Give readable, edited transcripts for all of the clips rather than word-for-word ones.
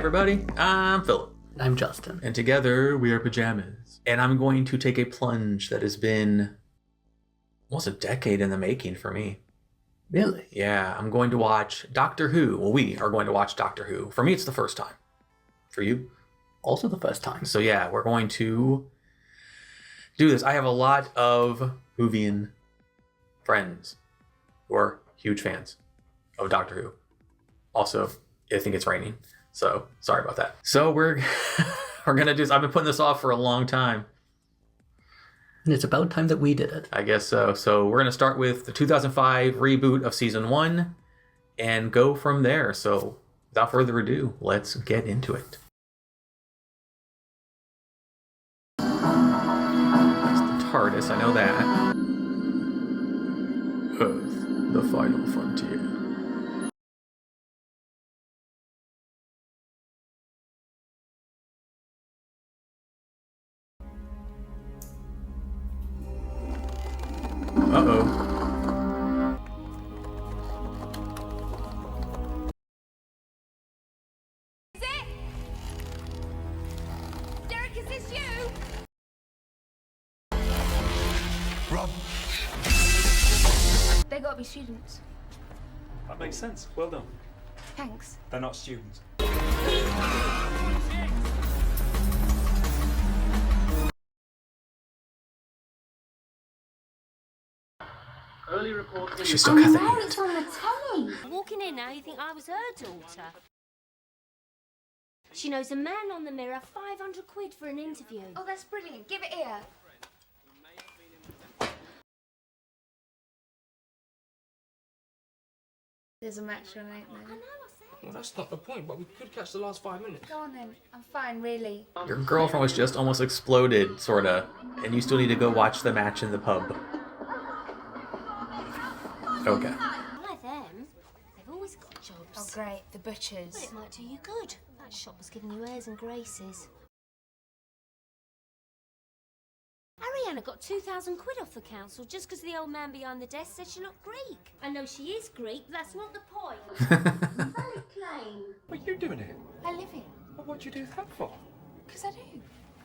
everybody, I'm Philip. I'm Justin. And together we are Pajamas. And I'm going to take a plunge that has been almost a decade in the making for me. Really? Yeah, I'm going to watch Doctor Who. Well, we are going to watch Doctor Who. For me, it's the first time. For you? Also the first time. So yeah, we're going to do this. I have a lot of Whovian friends who are huge fans of Doctor Who. Also, I think it's raining, so sorry about that. So we're gonna do this. I've been putting this off for a long time. And it's about time that we did it. I guess so. So we're gonna start with the 2005 reboot of season 1 and go from there. So without further ado, let's get into it. That's the TARDIS, I know that. Earth, the final frontier. Uh-oh. Is it? Derek, is this you? Rob! They gotta be students. That makes sense. Well done. Thanks. They're not students. She still got the No, heat. it's on the telly. Walking in now, you think I was her daughter. She knows a man on the mirror, 500 quid for an interview. Oh, that's brilliant. Give it here. There's a match on, ain't I there? know, I said. Well, that's not the point, but we could catch the last 5 minutes. Go on then. I'm fine, really. Your girlfriend was just almost exploded, sorta, and you still need to go watch the match in the pub. Okay. Like them, they've always got jobs. Oh, great. The butchers. Well, it might do you good. That shop was giving you airs and graces. Ariana got 2,000 quid off the council just because the old man behind the desk said she looked Greek. I know she is Greek, but that's not the point. Very plain. What are you doing here? I live here. Well, what'd you do that for? Because I do.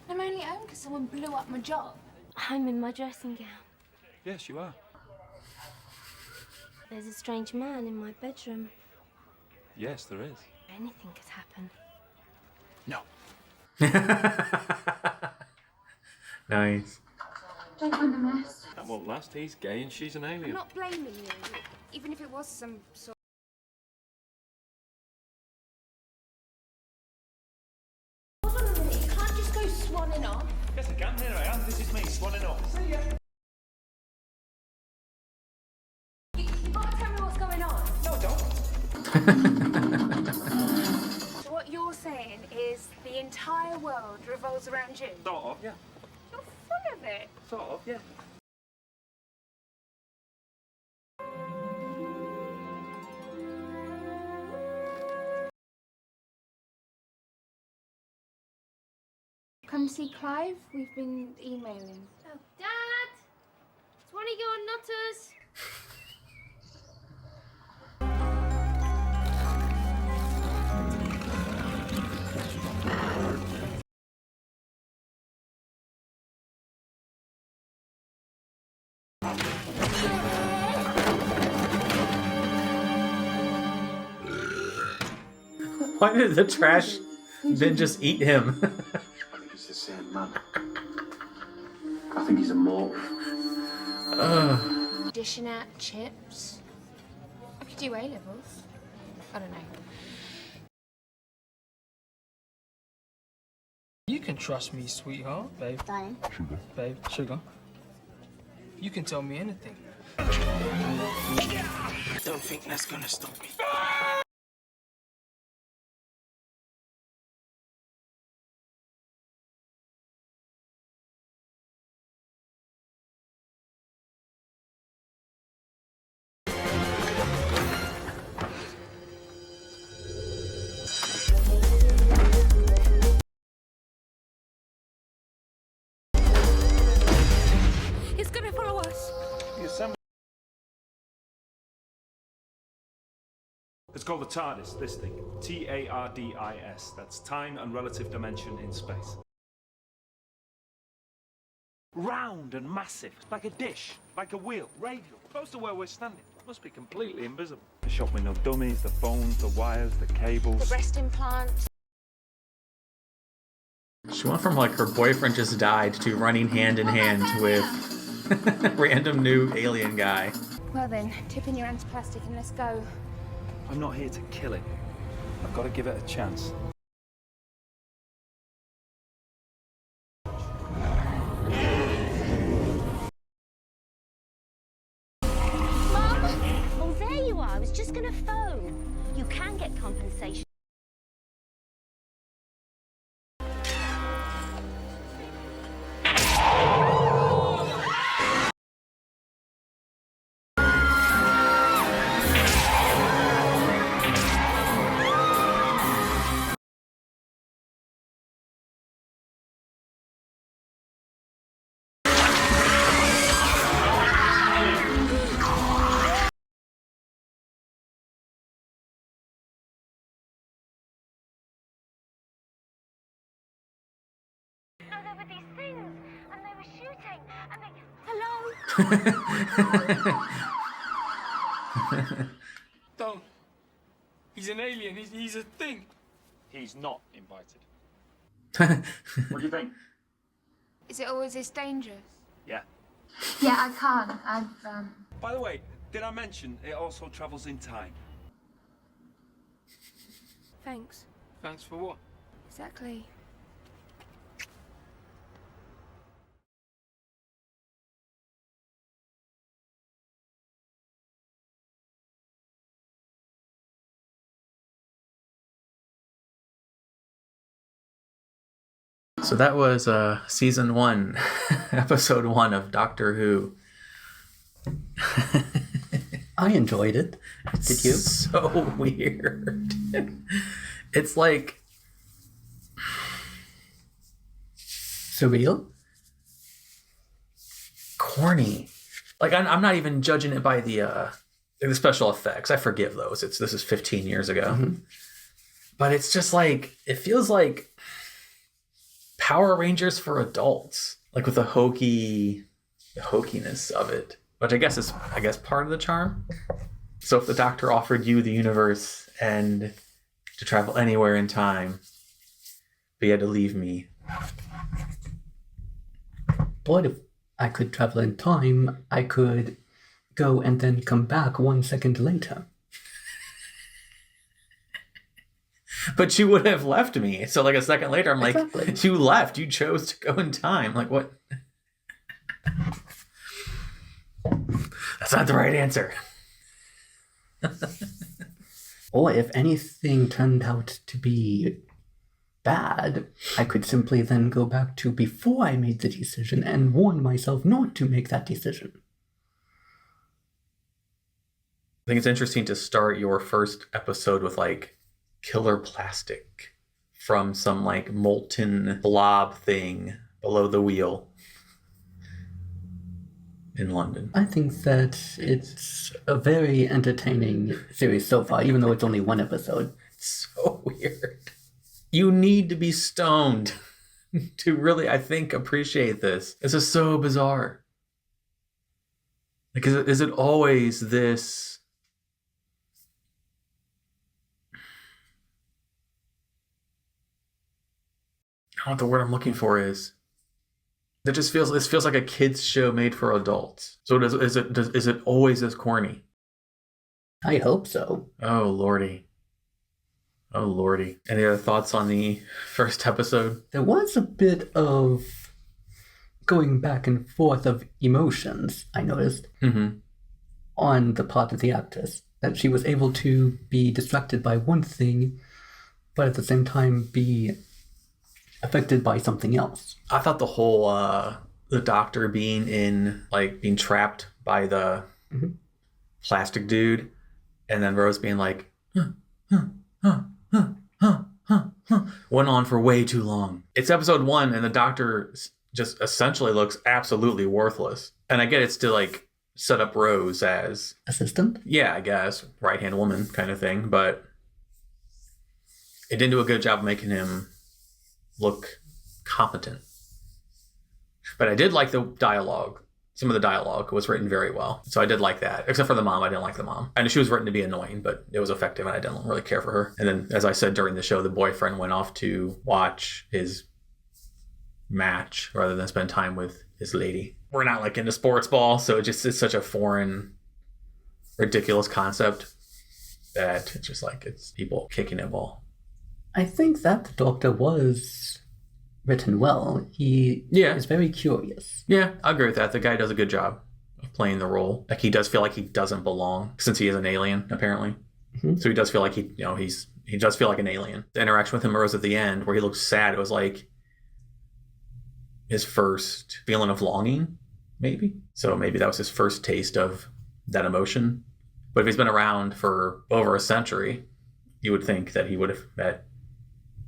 I'm only home because someone blew up my job. I'm in my dressing gown. Yes, you are. There's a strange man in my bedroom. Yes, there is. Anything could happen. No. Nice. Don't mind the mess. That won't last. He's gay and she's an alien. I'm not blaming you, even if it was some sort. Hold on a minute. You can't just go swanning off. Yes, I can. Here I am. This is me, swanning off. See ya. You gotta tell me what's going on. No, don't. So what you're saying is the entire world revolves around you. Sort of, yeah. You're full of it. Sort of, yeah. Come see Clive. We've been emailing. Oh, Dad! It's one of your nutters. Why did the trash bin just eat him? I think he's the same man. I think he's a mortal. Dishing out chips. I could do A-levels. I don't know. You can trust me, sweetheart, babe. Darling. Sugar. Babe, sugar. You can tell me anything. Don't think that's gonna stop me. It's gonna follow us. It's called the TARDIS, this thing. TARDIS. That's time and relative dimension in space. Round and massive, like a dish, like a wheel, radial, close to where we're standing. Must be completely invisible. The shop with no dummies, the phones, the wires, the cables. The breast implants. She went from like her boyfriend just died to running hand in hand with random new alien guy. Well then, tip in your antiplastic and let's go. I'm not here to kill it. I've got to give it a chance. Mum! Oh, there you are. I was just going to phone. You can get compensation. So there were these things, and they were shooting, and they... Hello? Don't. He's an alien. He's a thing. He's not invited. What do you think? Is it always this dangerous? Yeah. Yeah, I can't. By the way, did I mention it also travels in time? Thanks. Thanks for what? Exactly. So that was season 1, episode 1 of Doctor Who. I enjoyed it. Did you? So weird. It's like Surreal? corny. Like I'm not even judging it by the special effects. I forgive those. This is 15 years ago. Mm-hmm. But it's just like it feels like Power Rangers for adults, like with the hokiness of it, which I guess is part of the charm. So if the Doctor offered you the universe and to travel anywhere in time, but you had to leave me. But if I could travel in time, I could go and then come back 1 second later. But you would have left me. So like a second later, I'm like, Exactly. you left. You chose to go in time. Like what? That's not the right answer. Or if anything turned out to be bad, I could simply then go back to before I made the decision and warn myself not to make that decision. I think it's interesting to start your first episode with like killer plastic from some like molten blob thing below the wheel in London. I think that it's a very entertaining series so far, even though it's only 1 episode. It's so weird. You need to be stoned to really, I think, appreciate this. This is so bizarre. Like, is it always this? I don't know what the word I'm looking for is. This feels like a kids show made for adults. So is it always this corny? I hope so. Oh lordy. Oh lordy. Any other thoughts on the first episode? There was a bit of going back and forth of emotions, I noticed, on the part of the actress. That she was able to be distracted by one thing, but at the same time be affected by something else. I thought the whole the Doctor being trapped by the plastic dude, and then Rose being like, went on for way too long. It's episode 1, and the Doctor just essentially looks absolutely worthless. And I get it's to like set up Rose as Assistant? yeah, I guess right-hand woman kind of thing, but it didn't do a good job of making him look competent. But I did like the dialogue. Some of the dialogue was written very well. So I did like that. Except for the mom. I didn't like the mom. I know she was written to be annoying, but it was effective and I didn't really care for her. And then, as I said during the show, the boyfriend went off to watch his match rather than spend time with his lady. We're not like into sports ball, so it's such a foreign, ridiculous concept that it's just like it's people kicking a ball. I think that the Doctor was written well. He is very curious. Yeah, I agree with that. The guy does a good job of playing the role. Like he does feel like he doesn't belong since he is an alien, apparently. Mm-hmm. So he does feel like he does feel like an alien. The interaction with him arose at the end where he looked sad. It was like his first feeling of longing, maybe. So maybe that was his first taste of that emotion. But if he's been around for over a century, you would think that he would have met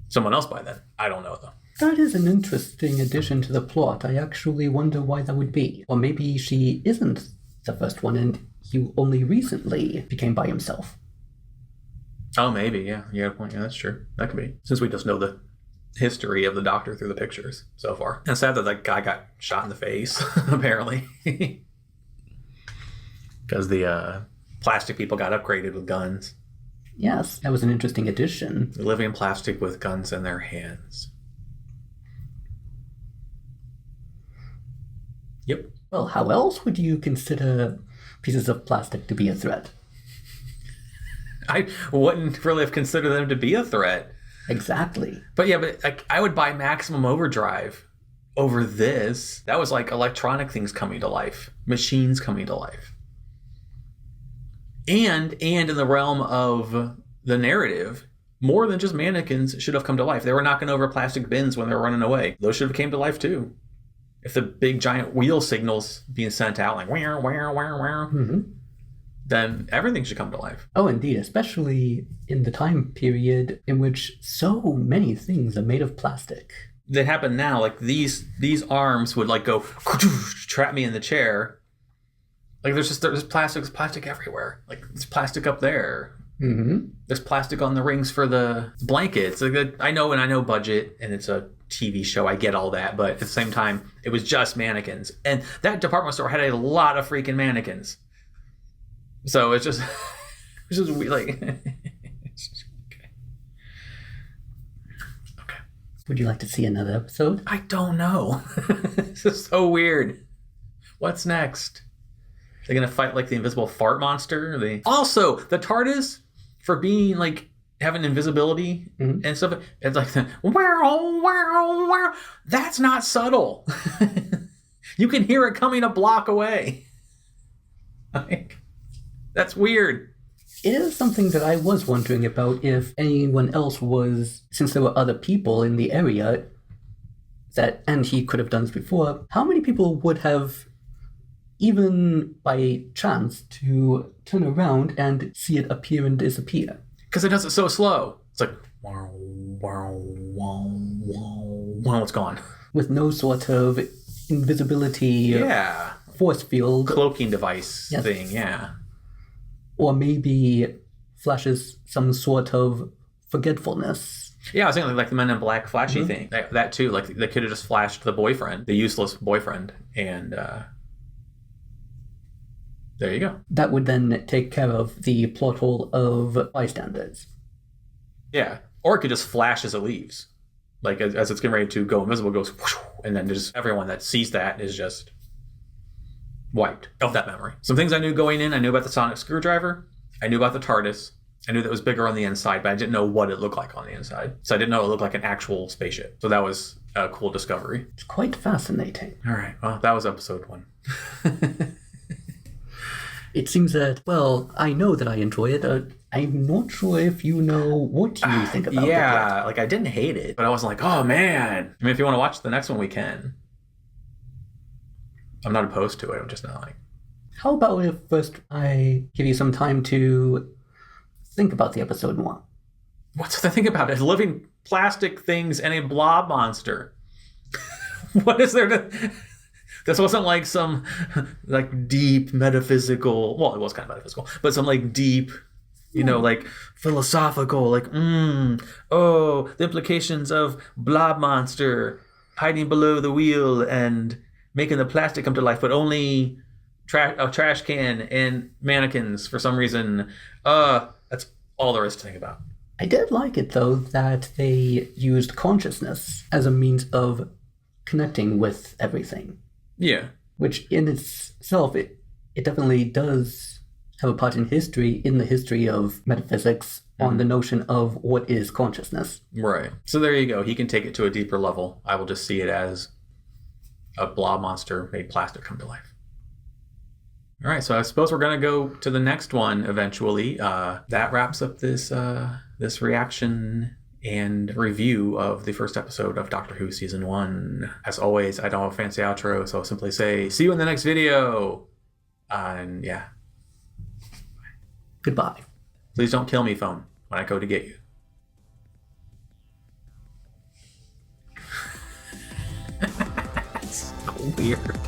someone else by then. I don't know, though. That is an interesting addition to the plot. I actually wonder why that would be. Or maybe she isn't the first one and he only recently became by himself. Oh, maybe, yeah. You got a point. Yeah, that's true. That could be. Since we just know the history of the Doctor through the pictures so far. And it's sad that that guy got shot in the face, apparently. Because the plastic people got upgraded with guns. Yes, that was an interesting addition. Living in plastic with guns in their hands. Yep. Well, how else would you consider pieces of plastic to be a threat? I wouldn't really have considered them to be a threat. Exactly. But yeah, I would buy Maximum Overdrive over this. That was like electronic things coming to life. Machines coming to life. And in the realm of the narrative, more than just mannequins should have come to life. They were knocking over plastic bins when they were running away. Those should have came to life too. If the big giant wheel signals being sent out like where, mm-hmm. then everything should come to life. Oh, indeed, especially in the time period in which so many things are made of plastic. They happen now. Like these arms would like go trap me in the chair. Like there's plastic everywhere. Like there's plastic up there. Mm-hmm. There's plastic on the rings for the blankets. Like I know budget and it's a TV show. I get all that, but at the same time, it was just mannequins, and that department store had a lot of freaking mannequins. So it's just weird. Like, okay. Would you like to see another episode? I don't know. This is so weird. What's next? They're gonna fight like the invisible fart monster. Also the TARDIS for being like having invisibility and stuff. It's like wow. That's not subtle. You can hear it coming a block away. Like, that's weird. It is something that I was wondering about if anyone else was, since there were other people in the area and he could have done this before, how many people would have, even by chance, to turn around and see it appear and disappear? Because it does it so slow. It's like, wow, wow, wow, wow, wow, it's gone. With no sort of invisibility force field. Cloaking device thing, yeah. Or maybe flashes some sort of forgetfulness. Yeah, I was thinking like the Men in Black flashy thing. That too, like they could have just flashed the boyfriend, the useless boyfriend, and there you go. That would then take care of the plot hole of bystanders. Yeah. Or it could just flash as it leaves. Like as it's getting ready to go invisible, it goes whoosh, and then just everyone that sees that is just wiped of that memory. Some things I knew going in, I knew about the sonic screwdriver. I knew about the TARDIS. I knew that it was bigger on the inside, but I didn't know what it looked like on the inside. So I didn't know it looked like an actual spaceship. So that was a cool discovery. It's quite fascinating. All right. Well, that was episode 1. It seems that, well, I know that I enjoy it. I'm not sure if you know what you think about it. Yeah, like I didn't hate it, but I wasn't like, oh man. I mean, if you want to watch the next one, we can. I'm not opposed to it. I'm just not like. How about if first I give you some time to think about the episode more? What's the thing about it? Living plastic things and a blob monster. What is there to... This wasn't like some like deep metaphysical. Well, it was kind of metaphysical, but some like deep, like philosophical, like the implications of blob monster hiding below the wheel and making the plastic come to life, but only a trash can and mannequins for some reason. That's all there is to think about. I did like it, though, that they used consciousness as a means of connecting with everything. Yeah. Which in itself, it definitely does have a part in the history of metaphysics, on the notion of what is consciousness. Right. So there you go. He can take it to a deeper level. I will just see it as a blob monster made plastic come to life. All right, so I suppose we're going to go to the next one eventually. That wraps up this reaction and review of the first episode of Doctor Who Season 1. As always, I don't have a fancy outro, so I'll simply say, see you in the next video. And yeah. Goodbye. Please don't kill me, phone, when I go to get you. It's so weird.